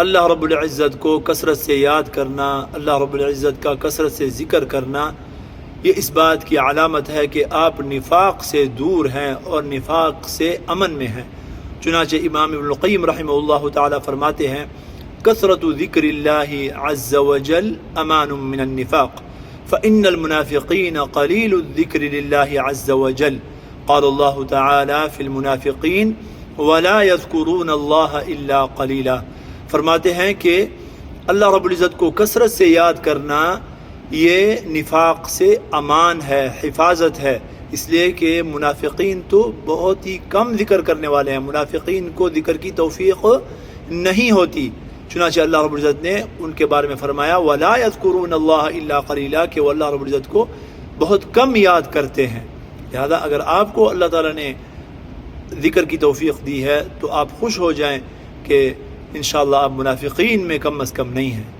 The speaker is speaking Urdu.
اللہ رب العزت کو کثرت سے یاد کرنا، اللہ رب العزت کا کثرت سے ذکر کرنا، یہ اس بات کی علامت ہے کہ آپ نفاق سے دور ہیں اور نفاق سے امن میں ہیں۔ چنانچہ امام ابن القیم رحمہ اللہ تعالی فرماتے ہیں کثرت ذکر اللہ عز وجل امان من النفاق فإن المنافقین قلیل الذکر للہ عز وجل قال اللہ تعالی فی المنافقین ولا یذکرون اللہ الا قلیلا۔ فرماتے ہیں کہ اللہ رب العزت کو کثرت سے یاد کرنا یہ نفاق سے امان ہے، حفاظت ہے، اس لیے کہ منافقین تو بہت ہی کم ذکر کرنے والے ہیں، منافقین کو ذکر کی توفیق نہیں ہوتی۔ چنانچہ اللہ رب العزت نے ان کے بارے میں فرمایا وَلَا يَذْكُرُونَ اللَّهَ إِلَّا قَلِيلًا کہ وہ اللہ رب العزت کو بہت کم یاد کرتے ہیں۔ لہذا اگر آپ کو اللہ تعالیٰ نے ذکر کی توفیق دی ہے تو آپ خوش ہو جائیں کہ انشاءاللہ آپ منافقین میں کم از کم نہیں ہیں۔